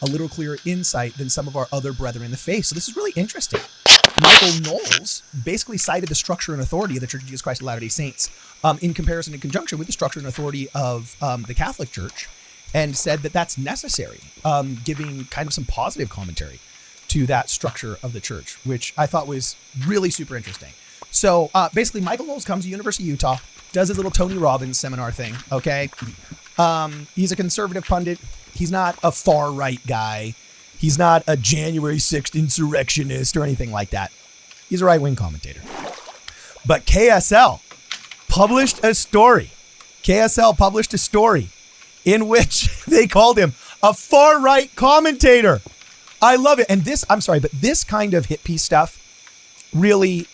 a little clearer insight than some of our other brethren in the faith. So this is really interesting. Michael Knowles basically cited the structure and authority of the Church of Jesus Christ of Latter-day Saints in comparison and conjunction with the structure and authority of the Catholic Church, and said that that's necessary, giving kind of some positive commentary to that structure of the church, which I thought was really super interesting. So basically, Michael Knowles comes to University of Utah, does his little Tony Robbins seminar thing, okay? He's a conservative pundit. He's not a far-right guy. He's not a January 6th insurrectionist or anything like that. He's a right-wing commentator. But KSL published a story. KSL published a story in which they called him a far-right commentator. I love it. And this, I'm sorry, but this kind of hit piece stuff really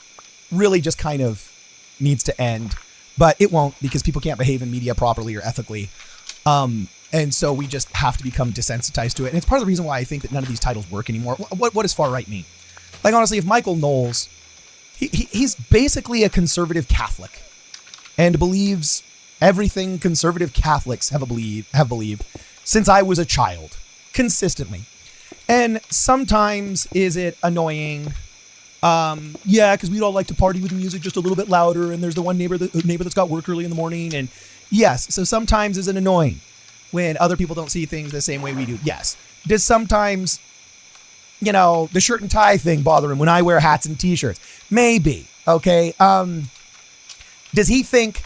just kind of needs to end. But it won't, because people can't behave in media properly or ethically. And so we just have to become desensitized to it. And it's part of the reason why I think that none of these titles work anymore. What does far right mean? Like, honestly, if Michael Knowles, he's basically a conservative Catholic and believes everything conservative Catholics have believed since I was a child, consistently. And sometimes is it annoying? Yeah, because we'd all like to party with the music just a little bit louder, and there's the one neighbor that's got work early in the morning. And yes, so sometimes is it annoying when other people don't see things the same way we do? Yes. Does sometimes, the shirt and tie thing bother him when I wear hats and t-shirts? Maybe. Okay. Does he think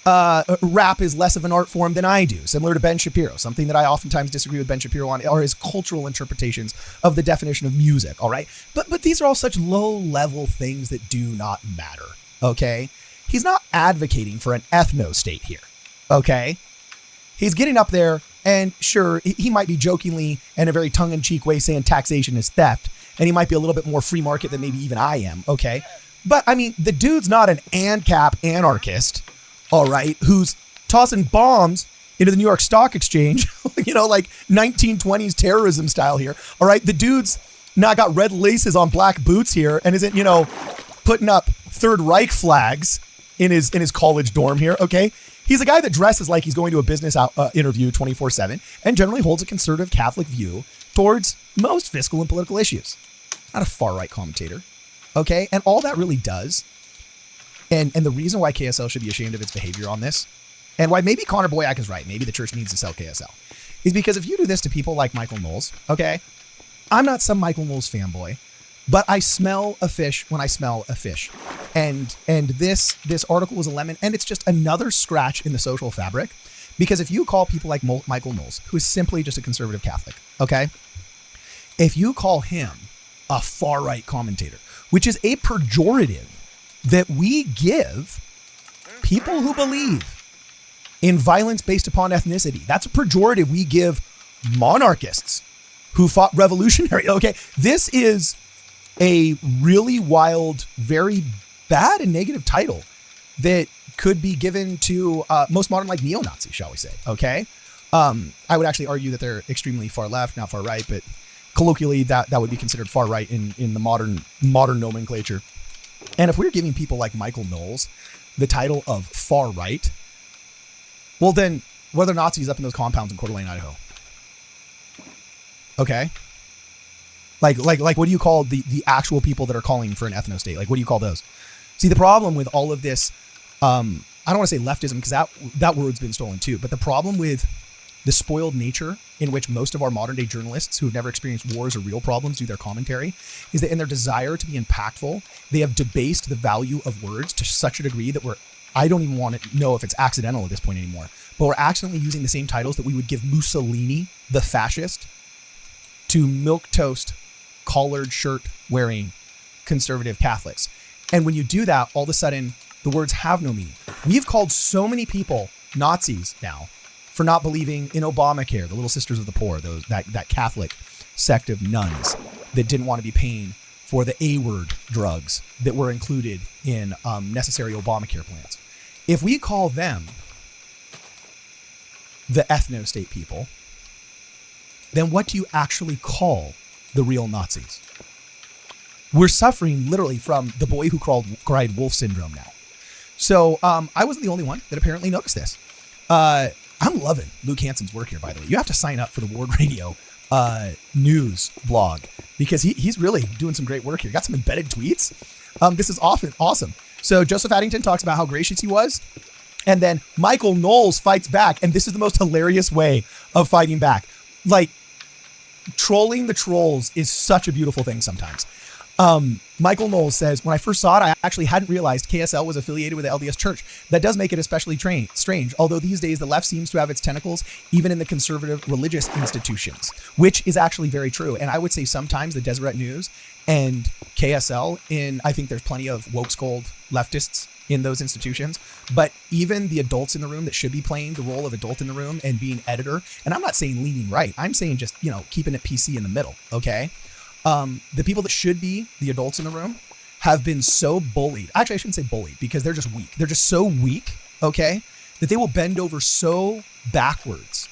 rap is less of an art form than I do? Similar to Ben Shapiro, something that I oftentimes disagree with Ben Shapiro on are his cultural interpretations of the definition of music. All right. But these are all such low level things that do not matter. Okay. He's not advocating for an ethno state here. Okay. He's getting up there, and sure, he might be jokingly and a very tongue-in-cheek way saying taxation is theft, and he might be a little bit more free market than maybe even I am, okay? But, I mean, the dude's not an ANCAP anarchist, all right, who's tossing bombs into the New York Stock Exchange, like 1920s terrorism style here, all right? The dude's not got red laces on black boots here and isn't, putting up Third Reich flags in his college dorm here, okay? He's a guy that dresses like he's going to a business interview 24/7 and generally holds a conservative Catholic view towards most fiscal and political issues. Not a far-right commentator, okay? And all that really does, and the reason why KSL should be ashamed of its behavior on this, and why maybe Connor Boyack is right, maybe the church needs to sell KSL, is because if you do this to people like Michael Knowles, okay? I'm not some Michael Knowles fanboy, but I smell a fish when I smell a fish. And this article was a lemon, and it's just another scratch in the social fabric. Because if you call people like Michael Knowles, who is simply just a conservative Catholic, okay? If you call him a far-right commentator, which is a pejorative that we give people who believe in violence based upon ethnicity, that's a pejorative we give monarchists who fought revolutionary, okay? This is a really wild, very bad and negative title that could be given to most modern, like neo-Nazi, shall we say, okay? I would actually argue that they're extremely far left, not far right, but colloquially that would be considered far right in the modern nomenclature. And if we're giving people like Michael Knowles the title of far right, well then, what are the Nazis up in those compounds in Coeur d'Alene, Idaho? Okay? Like what do you call the actual people that are calling for an ethno state? Like, what do you call those? See, the problem with all of this, I don't want to say leftism, because that word's been stolen too, but the problem with the spoiled nature in which most of our modern day journalists who have never experienced wars or real problems do their commentary is that in their desire to be impactful, they have debased the value of words to such a degree that I don't even want to know if it's accidental at this point anymore, but we're accidentally using the same titles that we would give Mussolini, the fascist, to milquetoast collared shirt wearing conservative Catholics. And when you do that, all of a sudden the words have no meaning. We've called so many people Nazis now for not believing in Obamacare, the Little Sisters of the Poor, that Catholic sect of nuns that didn't want to be paying for the A-word drugs that were included in necessary Obamacare plans. If we call them the ethno-state people, then what do you actually call the real Nazis? We're suffering literally from the boy who cried wolf syndrome now. So I wasn't the only one that apparently noticed this. I'm loving Luke Hanson's work here, by the way. You have to sign up for the Ward Radio news blog, because he's really doing some great work here. Got some embedded tweets. This is awesome. So Joseph Addington talks about how gracious he was. And then Michael Knowles fights back. And this is the most hilarious way of fighting back. Like, trolling the trolls is such a beautiful thing sometimes. Michael Knowles says, when I first saw it, I actually hadn't realized KSL was affiliated with the LDS Church. That does make it especially strange, although these days the left seems to have its tentacles even in the conservative religious institutions, which is actually very true. And I would say sometimes the Deseret News and KSL, I think there's plenty of woke-scold leftists in those institutions, but even the adults in the room that should be playing the role of adult in the room and being editor, and I'm not saying leaning right, I'm saying just, keeping it PC in the middle, okay? The people that should be the adults in the room have been so bullied. Actually, I shouldn't say bullied, because they're just weak. They're just so weak, okay, that they will bend over so backwards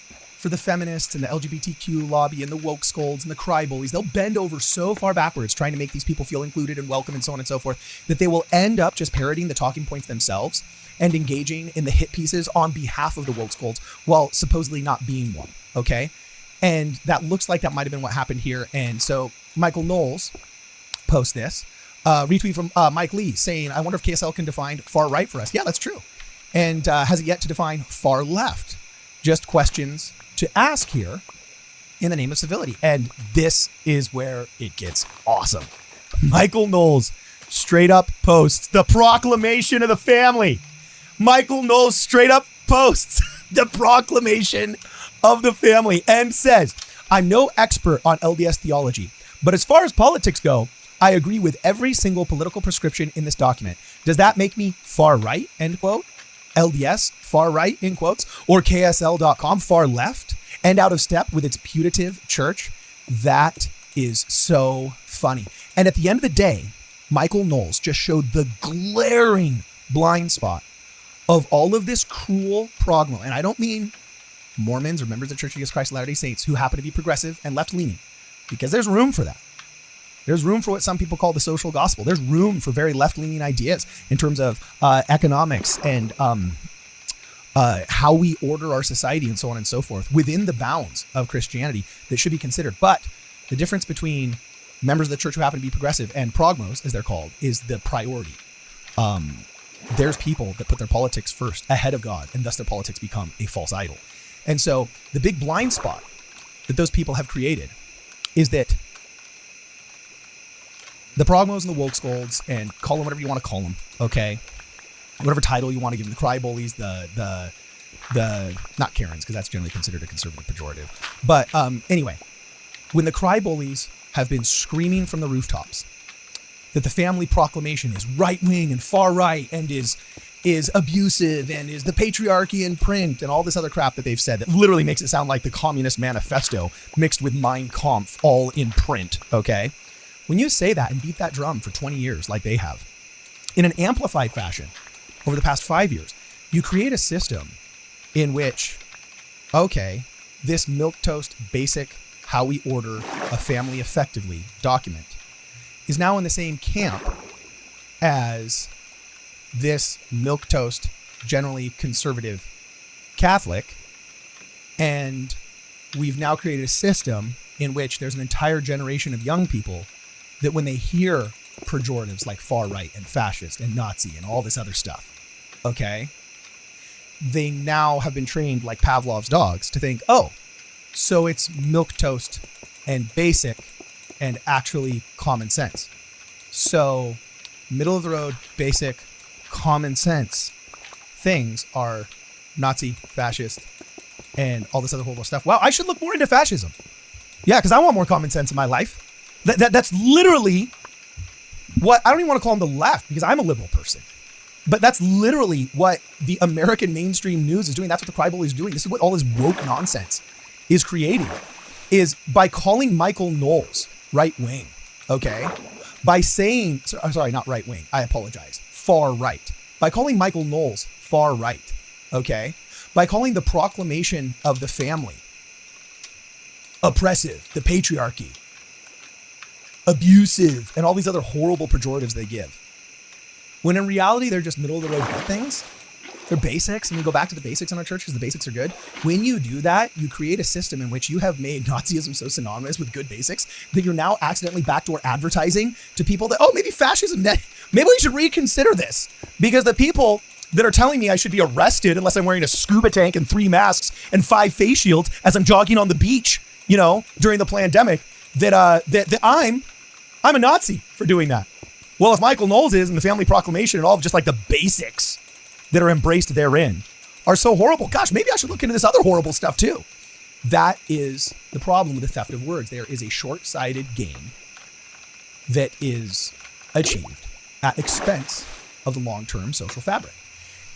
for the feminists and the LGBTQ lobby and the woke scolds and the cry bullies. They'll bend over so far backwards trying to make these people feel included and welcome and so on and so forth, that they will end up just parroting the talking points themselves and engaging in the hit pieces on behalf of the woke scolds while supposedly not being one, okay? And that looks like that might have been what happened here. And so Michael Knowles posts this, retweet from Mike Lee saying, I wonder if KSL can define far right for us. Yeah, that's true. And has it yet to define far left? Just questions to ask here in the name of civility. And this is where it gets awesome. Michael Knowles straight up posts the proclamation of the family. Michael Knowles straight up posts the proclamation of the family and says, I'm no expert on LDS theology, but as far as politics go, I agree with every single political prescription in this document. Does that make me far right, end quote? LDS, far right, in quotes, or KSL.com, far left, and out of step with its putative church? That is so funny. And at the end of the day, Michael Knowles just showed the glaring blind spot of all of this cruel progma. And I don't mean Mormons or members of the Church of Jesus Christ of Latter-day Saints who happen to be progressive and left-leaning, because there's room for that. There's room for what some people call the social gospel. There's room for very left-leaning ideas in terms of economics and how we order our society and so on and so forth within the bounds of Christianity that should be considered. But the difference between members of the church who happen to be progressive and progmos, as they're called, is the priority. There's people that put their politics first ahead of God, and thus their politics become a false idol. And so the big blind spot that those people have created is that the progmos and the woke scolds, and call them whatever you want to call them, okay? Whatever title you want to give them, the cry bullies, the not Karens, because that's generally considered a conservative pejorative. But anyway, when the cry bullies have been screaming from the rooftops that the family proclamation is right-wing and far right and is abusive and is the patriarchy in print and all this other crap that they've said that literally makes it sound like the Communist Manifesto mixed with Mein Kampf all in print, okay? When you say that and beat that drum for 20 years like they have, in an amplified fashion over the past 5 years, you create a system in which, okay, this milquetoast basic how we order a family effectively document is now in the same camp as this milquetoast, generally conservative Catholic. And we've now created a system in which there's an entire generation of young people that when they hear pejoratives like far right and fascist and Nazi and all this other stuff, okay, they now have been trained like Pavlov's dogs to think, oh, so it's milquetoast and basic and actually common sense. So middle of the road, basic, common sense things are Nazi, fascist, and all this other horrible stuff. Wow, I should look more into fascism. Yeah, because I want more common sense in my life. That's literally what, I don't even want to call them the left because I'm a liberal person. But that's literally what the American mainstream news is doing. That's what the cry bully is doing. This is what all this woke nonsense is creating, is by calling Michael Knowles right-wing, okay? By saying, sorry, not right-wing, I apologize, far right. By calling Michael Knowles far right, okay? By calling the proclamation of the family oppressive, the patriarchy, abusive, and all these other horrible pejoratives they give. When in reality, they're just middle of the road good things. They're basics, and we go back to the basics in our church because the basics are good. When you do that, you create a system in which you have made Nazism so synonymous with good basics that you're now accidentally backdoor advertising to people that, oh, maybe fascism, maybe we should reconsider this. Because the people that are telling me I should be arrested unless I'm wearing a scuba tank and 3 masks and 5 face shields as I'm jogging on the beach, during the pandemic, that I'm a Nazi for doing that. Well, if Michael Knowles is, and the family proclamation and all of just like the basics that are embraced therein are so horrible, gosh, maybe I should look into this other horrible stuff too. That is the problem with the theft of words. There is a short-sighted gain that is achieved at expense of the long-term social fabric.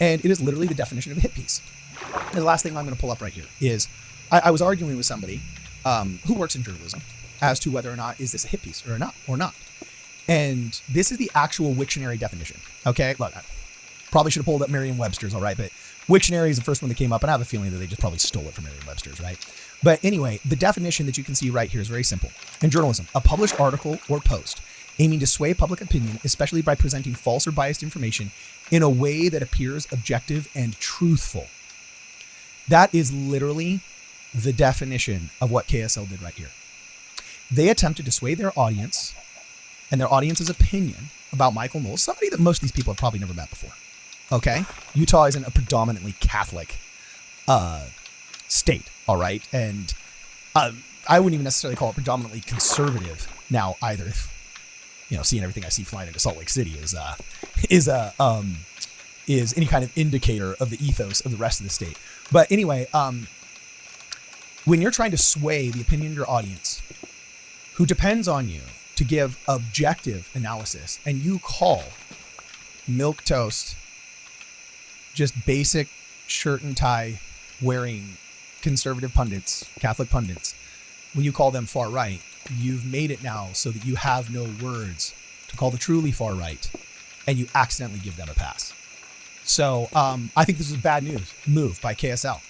And it is literally the definition of a hit piece. And the last thing I'm going to pull up right here is I was arguing with somebody who works in journalism as to whether or not is this a hit piece or not. And this is the actual Wiktionary definition. Okay, look, I probably should have pulled up Merriam-Webster's, all right, but Wiktionary is the first one that came up, and I have a feeling that they just probably stole it from Merriam-Webster's, right? But anyway, the definition that you can see right here is very simple. In journalism, a published article or post aiming to sway public opinion, especially by presenting false or biased information in a way that appears objective and truthful. That is literally the definition of what KSL did right here. They attempted to sway their audience and their audience's opinion about Michael Knowles, somebody that most of these people have probably never met before. Okay? Utah isn't a predominantly Catholic state, all right? And I wouldn't even necessarily call it predominantly conservative now either. Seeing everything I see flying into Salt Lake City is any kind of indicator of the ethos of the rest of the state. But anyway, when you're trying to sway the opinion of your audience, who depends on you to give objective analysis, and you call milquetoast just basic shirt and tie wearing conservative pundits, Catholic pundits, when you call them far right, you've made it now so that you have no words to call the truly far right, and you accidentally give them a pass. So I think this is a bad news move by KSL.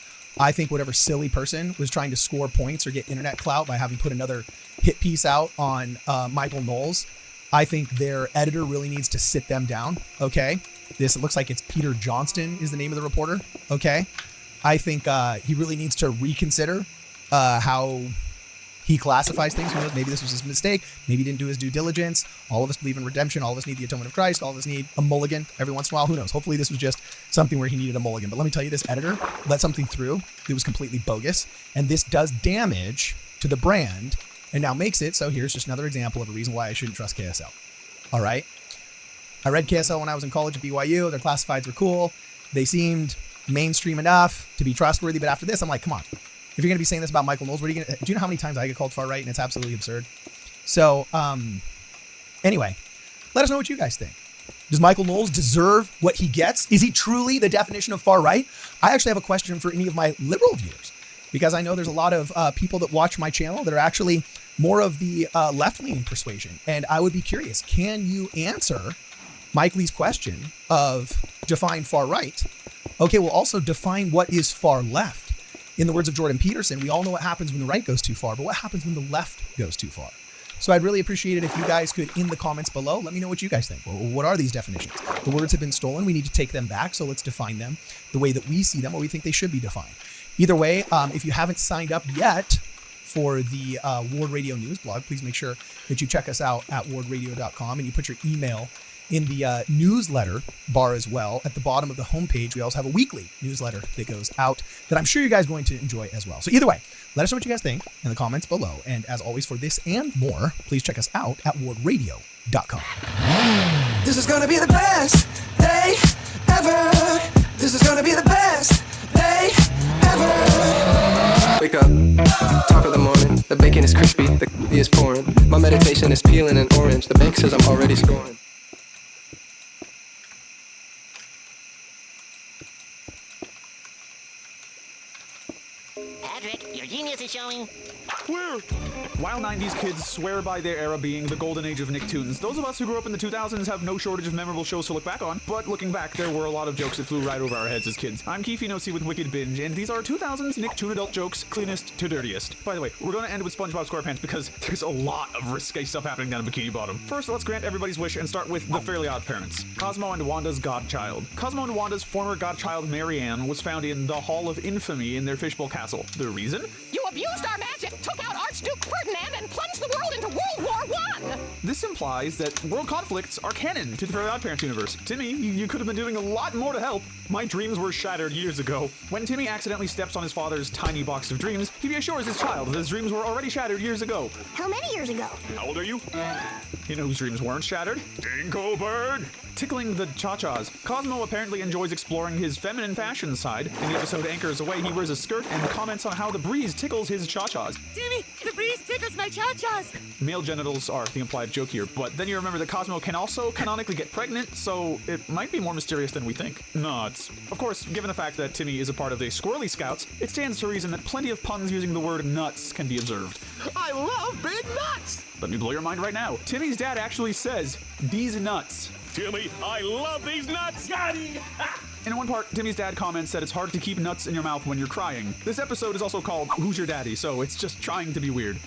I think whatever silly person was trying to score points or get internet clout by having put another hit piece out on Michael Knowles, I think their editor really needs to sit them down, okay? It looks like it's Peter Johnston is the name of the reporter, okay? I think he really needs to reconsider how he classifies things. Maybe this was his mistake. Maybe he didn't do his due diligence. All of us believe in redemption. All of us need the atonement of Christ. All of us need a mulligan every once in a while. Who knows? Hopefully this was just something where he needed a mulligan. But let me tell you, this editor let something through that was completely bogus. And this does damage to the brand and now makes it so here's just another example of a reason why I shouldn't trust KSL. All right. I read KSL when I was in college at BYU. Their classifieds were cool. They seemed mainstream enough to be trustworthy. But after this, I'm like, come on. If you're going to be saying this about Michael Knowles, do you know how many times I get called far right? And it's absolutely absurd. So anyway, let us know what you guys think. Does Michael Knowles deserve what he gets? Is he truly the definition of far right? I actually have a question for any of my liberal viewers, because I know there's a lot of people that watch my channel that are actually more of the left-leaning persuasion. And I would be curious, can you answer Mike Lee's question of define far right? Okay, well, also define what is far left. In the words of Jordan Peterson, we all know what happens when the right goes too far, but what happens when the left goes too far? So I'd really appreciate it if you guys could, in the comments below, let me know what you guys think. Well, what are these definitions? The words have been stolen. We need to take them back. So let's define them the way that we see them, or we think they should be defined. Either way, if you haven't signed up yet for the Ward Radio News blog, please make sure that you check us out at wardradio.com and you put your email in the newsletter bar as well. At the bottom of the homepage, we also have a weekly newsletter that goes out that I'm sure you guys are going to enjoy as well. So either way, let us know what you guys think in the comments below. And as always, for this and more, please check us out at wardradio.com. This is going to be the best day ever. This is going to be the best day ever. Wake up, top of the morning. The bacon is crispy, the coffee is pouring. My meditation is peeling an orange. The bank says I'm already scoring. Patrick, your genius. is it showing? Where? While 90s kids swear by their era being the golden age of Nicktoons, those of us who grew up in the 2000s have no shortage of memorable shows to look back on. But looking back, there were a lot of jokes that flew right over our heads as kids. I'm Keefe Nosy with Wicked Binge, and these are 2000s Nicktoon adult jokes, cleanest to dirtiest. By the way, we're going to end with SpongeBob SquarePants because there's a lot of risque stuff happening down in Bikini Bottom. First, let's grant everybody's wish and start with the Fairly Odd Parents. Cosmo and Wanda's godchild. Cosmo and Wanda's former godchild, Marianne, was found in the Hall of Infamy in their fishbowl castle. The reason? You abused our magic, took out Archduke Ferdinand, and plunged the world into World War I! This implies that world conflicts are canon to the Fairly Odd Parents universe. Timmy, you could have been doing a lot more to help. My dreams were shattered years ago. When Timmy accidentally steps on his father's tiny box of dreams, he reassures his child that his dreams were already shattered years ago. How many years ago? How old are you? You know whose dreams weren't shattered? Dinklebird! Tickling the cha-chas. Cosmo apparently enjoys exploring his feminine fashion side. In the episode Anchors Away, he wears a skirt and comments on how the breeze tickles his cha-chas. Timmy, the breeze tickles my cha-chas! Male genitals are the implied joke here, but then you remember that Cosmo can also canonically get pregnant, so it might be more mysterious than we think. Nuts. Of course, given the fact that Timmy is a part of the Squirrely Scouts, it stands to reason that plenty of puns using the word nuts can be observed. I love big nuts! Let me blow your mind right now. Timmy's dad actually says, "These nuts." Timmy, I love these nuts! Got him! In one part, Timmy's dad comments that it's hard to keep nuts in your mouth when you're crying. This episode is also called Who's Your Daddy, so it's just trying to be weird.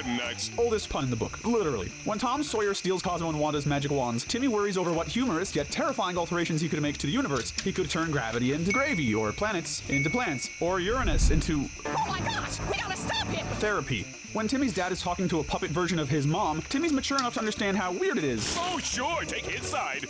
Nuts. Oldest pun in the book, literally. When Tom Sawyer steals Cosmo and Wanda's magic wands, Timmy worries over what humorous yet terrifying alterations he could make to the universe. He could turn gravity into gravy, or planets into plants, or Uranus into... Oh my gosh, we gotta stop him! therapy. When Timmy's dad is talking to a puppet version of his mom, Timmy's mature enough to understand how weird it is. Oh, sure, take his side.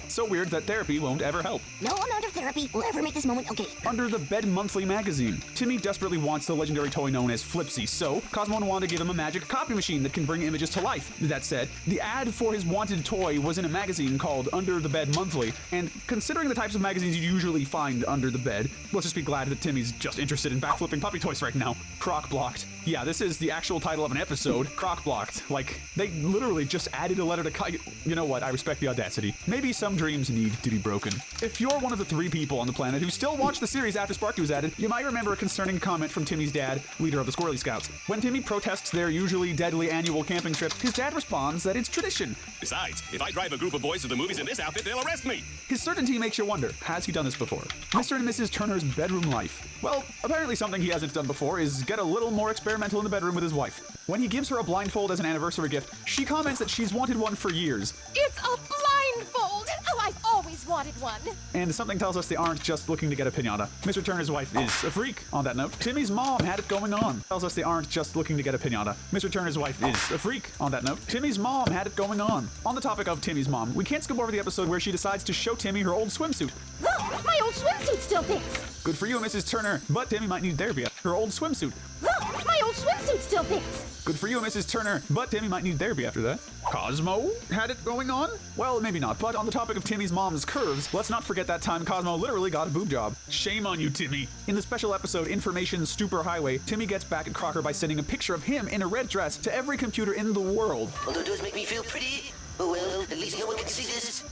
So weird that therapy won't ever help. No amount of therapy will ever make this moment okay. Under the Bed Monthly magazine, Timmy desperately wants the legendary toy known as Flipsy, so Cosmo and Wanda give him a magic copy machine that can bring images to life. That said, the ad for his wanted toy was in a magazine called Under the Bed Monthly, and considering the types of magazines you usually find under the bed, let's just be glad that Timmy's just interested in backflipping puppy toys right now. Croc Blocked. Yeah, this is the actual title of an episode, Croc Blocked. Like, they literally just added a letter to You know what, I respect the audacity. Maybe some dreams need to be broken. If you're one of the 3 people on the planet who still watch the series after Sparky was added, you might remember a concerning comment from Timmy's dad, leader of the Squirrely Scouts. When Timmy protests their usually deadly annual camping trip, his dad responds that it's tradition. Besides, if I drive a group of boys to the movies in this outfit, they'll arrest me. His certainty makes you wonder, has he done this before? Mr. and Mrs. Turner's bedroom life. Well, apparently something he hasn't done before is get a little more experimental in the bedroom with his wife. When he gives her a blindfold as an anniversary gift, she comments that she's wanted one for years. It's a blindfold! Oh, I've always wanted one. And something tells us they aren't just looking to get a piñata. Mr. Turner's wife is a freak. On that note, Timmy's mom had it going on. Tells us they aren't just looking to get a piñata. Mr. Turner's wife is a freak. On that note, Timmy's mom had it going on. On the topic of Timmy's mom, we can't skip over the episode where she decides to show Timmy her old swimsuit. Look, my old swimsuit still fits. Good for you, Mrs. Turner, but Timmy might need therapy. Her old swimsuit. Look, my old swimsuit still fits. Good for you, Mrs. Turner, but Timmy might need therapy after that. Cosmo had it going on? Well, maybe not, but on the topic of Timmy's mom's curves, let's not forget that time Cosmo literally got a boob job. Shame on you, Timmy. In the special episode Information Stupor Highway, Timmy gets back at Crocker by sending a picture of him in a red dress to every computer in the world. Although it does make me feel pretty. Oh well, at least no one can see this.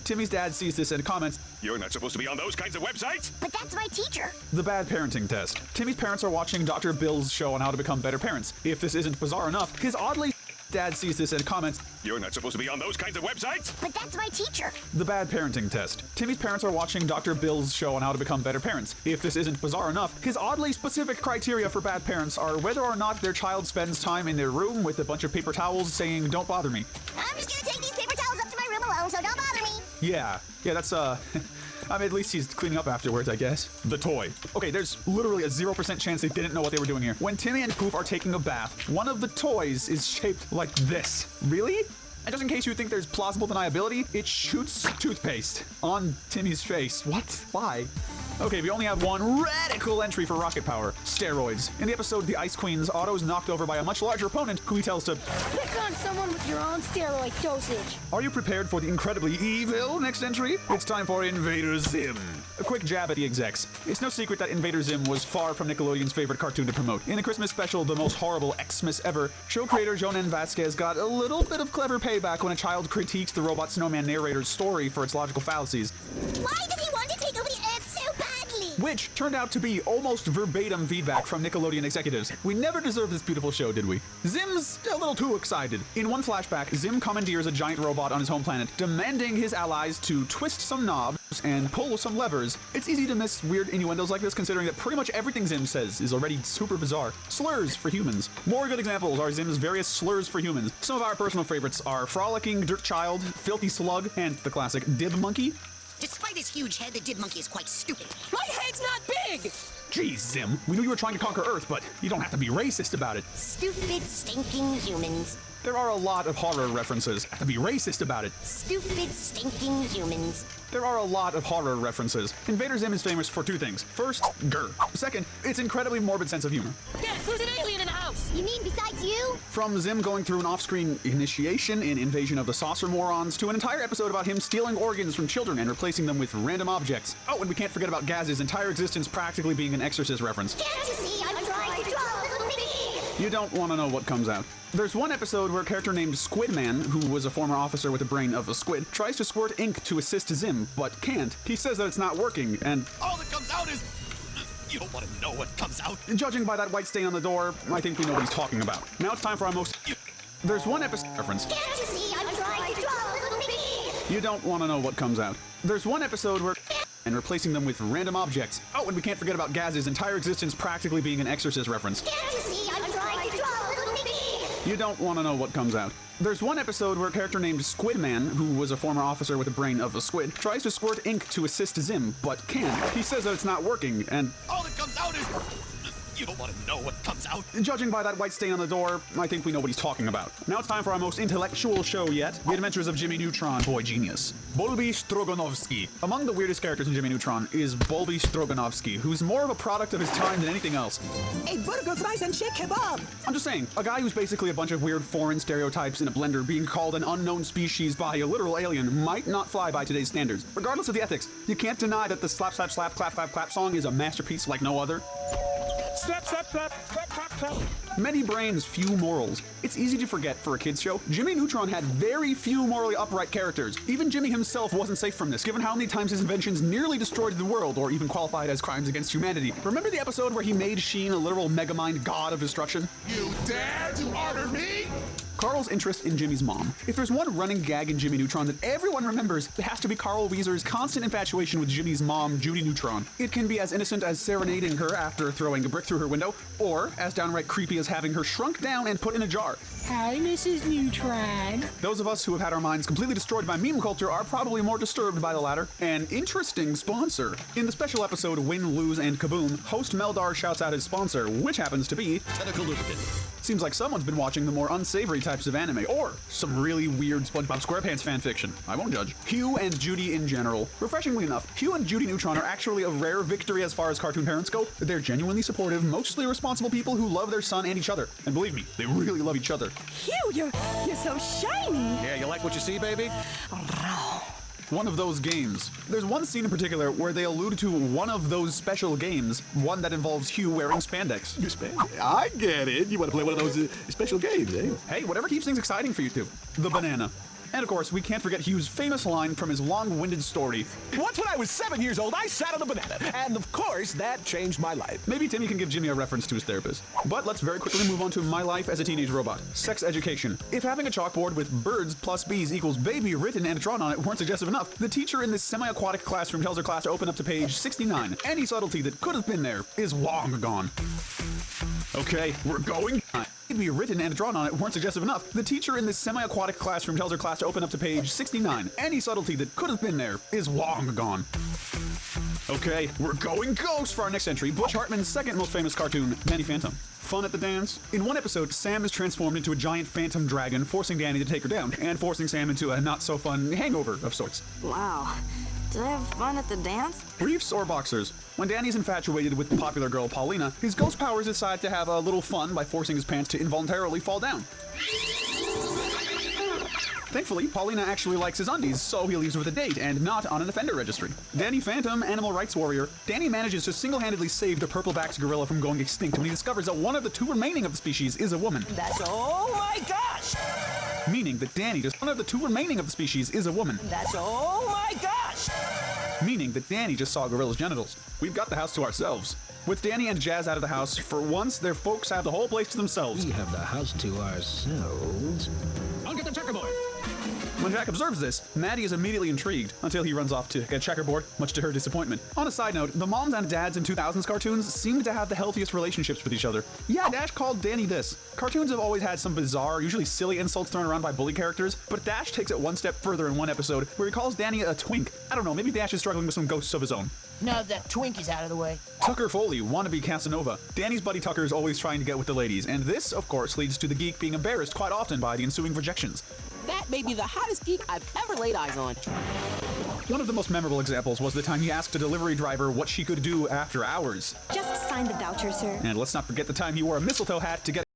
Timmy's dad sees this and comments, You're not supposed to be on those kinds of websites. But that's my teacher. the bad parenting test. Timmy's parents are watching Dr. Bill's show on how to become better parents. If this isn't bizarre enough, his oddly dad sees this and comments, You're not supposed to be on those kinds of websites. But that's my teacher. the bad parenting test. Timmy's parents are watching Dr. Bill's show on how to become better parents. If this isn't bizarre enough, his oddly specific criteria for bad parents are whether or not their child spends time in their room with a bunch of paper towels saying, don't bother me. I'm just gonna take these paper towels up to my room alone, so don't bother me. Yeah, that's, I mean, at least he's cleaning up afterwards, I guess. The toy. Okay, there's literally a 0% chance they didn't know what they were doing here. When Timmy and Poof are taking a bath, one of the toys is shaped like this. Really? And just in case you think there's plausible deniability, it shoots toothpaste on Timmy's face. What? Why? Okay, we only have one radical entry for rocket power. Steroids. In the episode The Ice Queens, Otto's knocked over by a much larger opponent who he tells to Pick on someone with your own steroid dosage. Are you prepared for the incredibly evil next entry? It's time for Invader Zim. A quick jab at the execs. It's no secret that Invader Zim was far from Nickelodeon's favorite cartoon to promote. In the Christmas special, The Most Horrible Xmas Ever, show creator Jonan Vasquez got a little bit of clever payback when a child critiqued the Robot Snowman narrator's story for its logical fallacies. Why does he want to take over the Earth so badly? which turned out to be almost verbatim feedback from Nickelodeon executives. We never deserved this beautiful show, did we? Zim's a little too excited. In one flashback, Zim commandeers a giant robot on his home planet, demanding his allies to twist some knobs and pull some levers. It's easy to miss weird innuendos like this, considering that pretty much everything Zim says is already super bizarre. Slurs for humans. More good examples are Zim's various slurs for humans. Some of our personal favorites are Frolicking Dirt Child, Filthy Slug, and the classic Dib Monkey. Despite his huge head, the Dib Monkey is quite stupid. My head's not big! Geez, Zim, we knew you were trying to conquer Earth, but you don't have to be racist about it. Stupid, stinking humans. There are a lot of horror references. To be racist about it. Stupid, stinking humans. There are a lot of horror references. Invader Zim is famous for two things. First, grr. Second, its incredibly morbid sense of humor. Yes, there's an alien in the house! You mean besides you? From Zim going through an off-screen initiation in Invasion of the Saucer Morons to an entire episode about him stealing organs from children and replacing them with random objects. Oh, and we can't forget about Gaz's entire existence practically being an Exorcist reference. Can't you see I'm trying to draw a little piggy? You don't want to know what comes out. There's one episode where a character named Squidman, who was a former officer with the brain of a squid, tries to squirt ink to assist Zim, but can't. He says that it's not working, and All that comes out is. You don't want to know what comes out. judging by that white stain on the door, I think we know what he's talking about. Now it's time for our most... There's one episode reference. Can't you see I'm trying to draw a little piggy? You don't want to know what comes out. There's one episode where... and replacing them with random objects. Oh, and we can't forget about Gaz's entire existence practically being an Exorcist reference. Can't you see I'm trying to draw a little piggy? You don't want to know what comes out. There's one episode where a character named Squidman, who was a former officer with the brain of a squid, tries to squirt ink to assist Zim, but can't. He says that it's not working, and All that comes out is. You don't want to know what comes out. judging by that white stain on the door, I think we know what he's talking about. Now it's time for our most intellectual show yet, The Adventures of Jimmy Neutron, Boy Genius. Bolbi Stroganovsky. Among the weirdest characters in Jimmy Neutron is Bolbi Stroganovsky, who's more of a product of his time than anything else. A burger, fries, and shake kebab. I'm just saying, a guy who's basically a bunch of weird foreign stereotypes in a blender being called an unknown species by a literal alien might not fly by today's standards. Regardless of the ethics, you can't deny that the slap, slap, slap, clap, clap, clap song is a masterpiece like no other. Slap, slap, slap, clap, clap, clap. Many brains, few morals. It's easy to forget for a kid's show. Jimmy Neutron had very few morally upright characters. Even Jimmy himself wasn't safe from this, given how many times his inventions nearly destroyed the world or even qualified as crimes against humanity. Remember the episode where he made Sheen a literal megamind god of destruction? You dare to order me? Carl's interest in Jimmy's mom. If there's one running gag in Jimmy Neutron that everyone remembers, it has to be Carl Weezer's constant infatuation with Jimmy's mom, Judy Neutron. It can be as innocent as serenading her after throwing a brick through her window, or as downright creepy as having her shrunk down and put in a jar. Hi, Mrs. Neutron. Those of us who have had our minds completely destroyed by meme culture are probably more disturbed by the latter. An interesting sponsor. In the special episode Win, Lose, and Kaboom, host Meldar shouts out his sponsor, which happens to be Tentacle lubricant. Seems like someone's been watching the more unsavory types of anime, or some really weird SpongeBob SquarePants fanfiction. I won't judge. Hugh and Judy in general. Refreshingly enough, Hugh and Judy Neutron are actually a rare victory as far as cartoon parents go. They're genuinely supportive, mostly responsible people who love their son and each other. And believe me, they really love each other. Hugh, you're so shiny. Yeah, you like what you see, baby? One of those games. There's one scene in particular where they allude to one of those special games, one that involves Hugh wearing spandex. I get it. You want to play one of those special games, eh? Hey, whatever keeps things exciting for you two. The banana. And of course, we can't forget Hugh's famous line from his long-winded story. Once when I was 7 years old, I sat on a banana, and of course, that changed my life. Maybe Timmy can give Jimmy a reference to his therapist. But let's very quickly move on to my life as a teenage robot. Sex education. If having a chalkboard with birds plus bees equals baby written and drawn on it weren't suggestive enough, the teacher in this semi-aquatic classroom tells her class to open up to page 69. Any subtlety that could have been there is long gone. Okay, we're going. Be written and drawn on it weren't suggestive enough. The teacher in this semi-aquatic classroom tells her class to open up to page 69. Any subtlety that could have been there is long gone. Okay, we're going ghost for our next entry, Butch Hartman's second most famous cartoon, Danny Phantom. Fun at the dance? In one episode, Sam is transformed into a giant phantom dragon, forcing Danny to take her down, and forcing Sam into a not-so-fun hangover of sorts. Wow. Did I have fun at the dance? Briefs or boxers? When Danny's infatuated with the popular girl Paulina, his ghost powers decide to have a little fun by forcing his pants to involuntarily fall down. Thankfully, Paulina actually likes his undies, so he leaves with a date and not on an offender registry. Danny Phantom, animal rights warrior, Danny manages to single-handedly save the purple-backed gorilla from going extinct when he discovers that one of the two remaining of the species is a woman. That's oh my gosh. Meaning that Danny, one of the two remaining of the species, is a woman. That's oh my gosh. meaning that Danny just saw Gorilla's genitals. We've got the house to ourselves. With Danny and Jazz out of the house, for once, their folks have the whole place to themselves. We have the house to ourselves. I'll get the checkerboard. When Jack observes this, Maddie is immediately intrigued until he runs off to get checkerboard, much to her disappointment. On a side note, the moms and dads in 2000s cartoons seemed to have the healthiest relationships with each other. Yeah, Dash called Danny this. Cartoons have always had some bizarre, usually silly insults thrown around by bully characters, but Dash takes it one step further in one episode where he calls Danny a twink. I don't know, maybe Dash is struggling with some ghosts of his own. Now that twink is out of the way. Tucker Foley, wannabe Casanova. Danny's buddy Tucker is always trying to get with the ladies, and this, of course, leads to the geek being embarrassed quite often by the ensuing rejections. That may be the hottest geek I've ever laid eyes on. One of the most memorable examples was the time he asked a delivery driver what she could do after hours. Just sign the voucher, sir. And let's not forget the time he wore a mistletoe hat to get